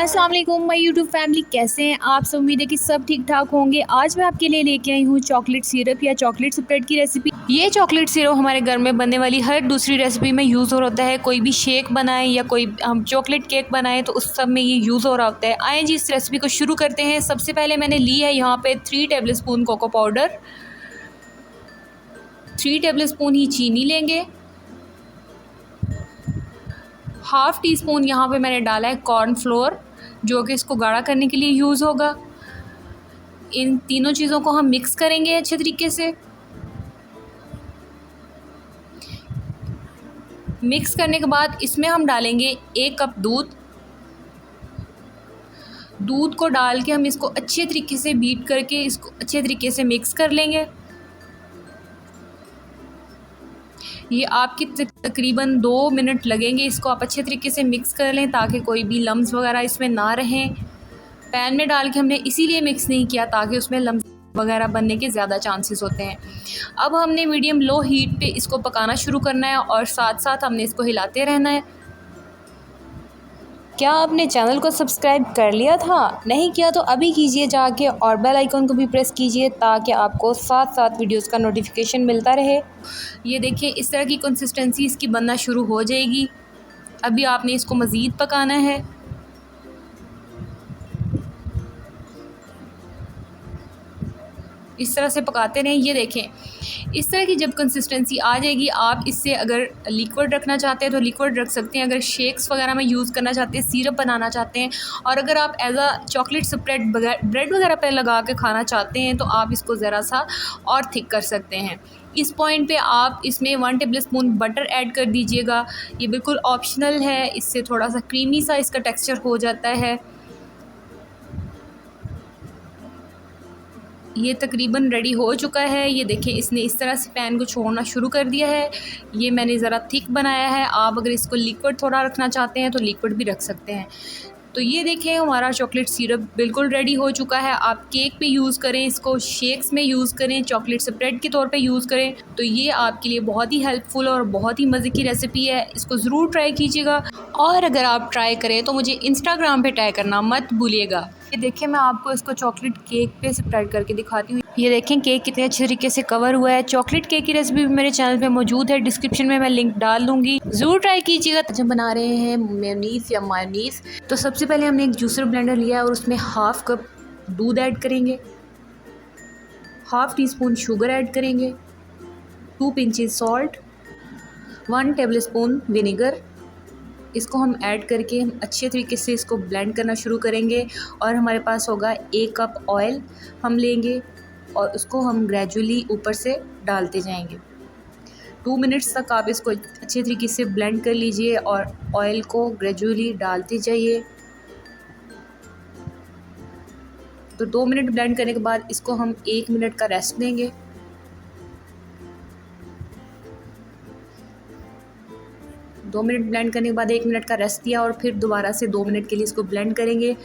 अस्सलाम वालेकुम my YouTube family, कैसे हैं आप सब। उम्मीद है कि सब ठीक ठाक होंगे। आज मैं आपके लिए लेके आई हूँ चॉकलेट सिरप या चॉकलेट स्प्रेड की रेसिपी। ये चॉकलेट सिरप हमारे घर में बनने वाली हर दूसरी रेसिपी में यूज़ हो रहा है। कोई भी शेक बनाएं या कोई हम चॉकलेट केक बनाएं तो उस सब में ये यूज़ हो रहा होता है। आए जी इस रेसिपी को शुरू करते हैं। सबसे पहले मैंने ली है यहाँ पे 3 tablespoon cocoa powder, 3 tablespoon ही चीनी लेंगे, हाफ़ टी स्पून यहाँ पे मैंने डाला है कॉर्नफ्लोर जो कि इसको गाढ़ा करने के लिए यूज़ होगा। इन तीनों चीज़ों को हम मिक्स करेंगे अच्छे तरीके से। मिक्स करने के बाद इसमें हम डालेंगे 1 कप दूध। दूध को डाल के हम इसको अच्छे तरीके से बीट करके इसको अच्छे तरीके से मिक्स कर लेंगे। ये आपकी तकरीबन 2 मिनट लगेंगे। इसको आप अच्छे तरीके से मिक्स कर लें ताकि कोई भी लम्स वगैरह इसमें ना रहें। पैन में डाल के हमने इसीलिए मिक्स नहीं किया ताकि उसमें लम्स वगैरह बनने के ज़्यादा चांसेस होते हैं। अब हमने मीडियम लो हीट पे इसको पकाना शुरू करना है और साथ साथ हमने इसको हिलाते रहना है। क्या आपने चैनल को सब्सक्राइब कर लिया था? नहीं किया तो अभी कीजिए जाके, और बेल आइकन को भी प्रेस कीजिए ताकि आपको साथ साथ वीडियोस का नोटिफिकेशन मिलता रहे। ये देखिए इस तरह की कंसिस्टेंसी इसकी बनना शुरू हो जाएगी। अभी आपने इसको मज़ीद पकाना है। इस तरह से पकाते रहें। ये देखें इस तरह की जब कंसिस्टेंसी आ जाएगी, आप इससे अगर लिक्विड रखना चाहते हैं तो लिक्विड रख सकते हैं। अगर शेक्स वगैरह में यूज़ करना चाहते हैं, सिरप बनाना चाहते हैं, और अगर आप as a chocolate spread bread वगैरह पे लगा के खाना चाहते हैं तो आप इसको ज़रा सा और थिक कर सकते हैं। इस पॉइंट पे आप इसमें 1 टेबल स्पून बटर ऐड कर दीजिएगा। ये बिल्कुल ऑप्शनल है, इससे थोड़ा सा क्रीमी सा इसका टेक्स्चर हो जाता है। ये तकरीबन रेडी हो चुका है। ये देखें इसने इस तरह से पैन को छोड़ना शुरू कर दिया है। ये मैंने ज़रा थिक बनाया है। आप अगर इसको लिक्विड थोड़ा रखना चाहते हैं तो लिक्विड भी रख सकते हैं। तो ये देखें हमारा चॉकलेट सिरप बिल्कुल रेडी हो चुका है। आप केक पे यूज़ करें, इसको शेक्स में यूज़ करें, चॉकलेट स्प्रेड के तौर पे यूज़ करें, तो ये आपके लिए बहुत ही हेल्पफुल और बहुत ही मज़े की रेसिपी है। इसको ज़रूर ट्राई कीजिएगा, और अगर आप ट्राई करें तो मुझे इंस्टाग्राम पे टैग करना मत भूलिएगा। ये देखिए मैं आपको इसको चॉकलेट केक पे स्प्रेड करके दिखाती हूँ। ये देखें केक कितने अच्छे तरीके से कवर हुआ है। चॉकलेट केक की रेसिपी भी मेरे चैनल पे मौजूद है, डिस्क्रिप्शन में मैं लिंक डाल दूँगी, ज़रूर ट्राई कीजिएगा। जब बना रहे हैं मेयोनीज़ या मायोनीज़, तो सबसे पहले हमने एक जूसर ब्लेंडर लिया है और उसमें हाफ़ कप दूध ऐड करेंगे, half tea spoon sugar add करेंगे, 2 pinches salt, 1 table spoon vinegar. इसको हम ऐड करके हम अच्छे तरीके से इसको ब्लेंड करना शुरू करेंगे। और हमारे पास होगा 1 कप ऑयल हम लेंगे और उसको हम ग्रेजुअली ऊपर से डालते जाएंगे। 2 मिनट्स तक आप इसको अच्छे तरीके से ब्लेंड कर लीजिए और ऑयल को ग्रेजुअली डालते जाइए। तो 2 मिनट ब्लेंड करने के बाद इसको हम 1 मिनट का रेस्ट देंगे। 2 मिनट ब्लेंड करने के बाद 1 मिनट का रेस्ट दिया और फिर दोबारा से 2 मिनट के लिए इसको ब्लेंड करेंगे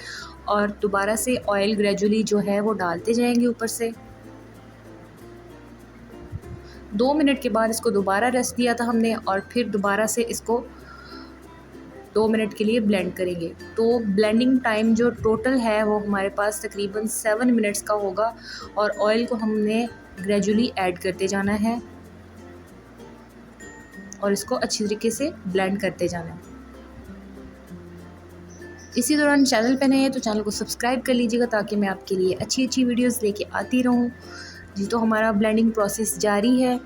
और दोबारा से ऑयल ग्रेजुअली जो है वो डालते जाएंगे ऊपर से। 2 मिनट के बाद इसको दोबारा रेस्ट दिया था हमने और फिर दोबारा से इसको 2 मिनट के लिए ब्लेंड करेंगे। तो ब्लेंडिंग टाइम जो टोटल है वो हमारे पास तकरीबन 7 मिनट्स का होगा और ऑयल को हमने ग्रेजुअली ऐड करते जाना है और इसको अच्छी तरीके से ब्लेंड करते जाना है। इसी दौरान चैनल पे नए हैं तो चैनल को सब्सक्राइब कर लीजिएगा ताकि मैं आपके लिए अच्छी अच्छी वीडियोस लेके आती रहूं। जी तो हमारा ब्लेंडिंग प्रोसेस जारी है।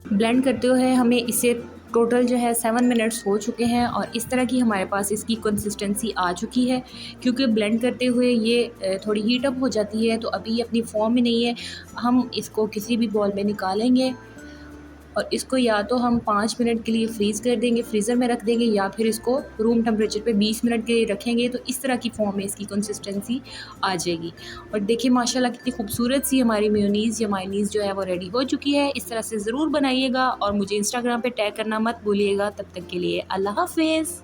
ब्लेंड करते हुए हमें इसे टोटल जो है 7 मिनट्स हो चुके हैं और इस तरह की हमारे पास इसकी कंसिस्टेंसी आ चुकी है। क्योंकि ब्लेंड करते हुए ये थोड़ी हीट अप हो जाती है तो अभी ये अपनी फॉर्म में नहीं है। हम इसको किसी भी बॉल में निकालेंगे और इसको या तो हम 5 मिनट के लिए फ्रीज़ कर देंगे, फ्रीज़र में रख देंगे, या फिर इसको रूम टेम्परेचर पे 20 मिनट के लिए रखेंगे। तो इस तरह की फॉर्म में इसकी कंसिस्टेंसी आ जाएगी। और देखिए माशाल्लाह कितनी खूबसूरत सी हमारी मेयोनीज़ या मायोनीज़ जो है वो रेडी हो चुकी है। इस तरह से ज़रूर बनाइएगा और मुझे इंस्टाग्राम पे टैग करना मत भूलिएगा। तब तक के लिए अल्लाह हाफ़िज़।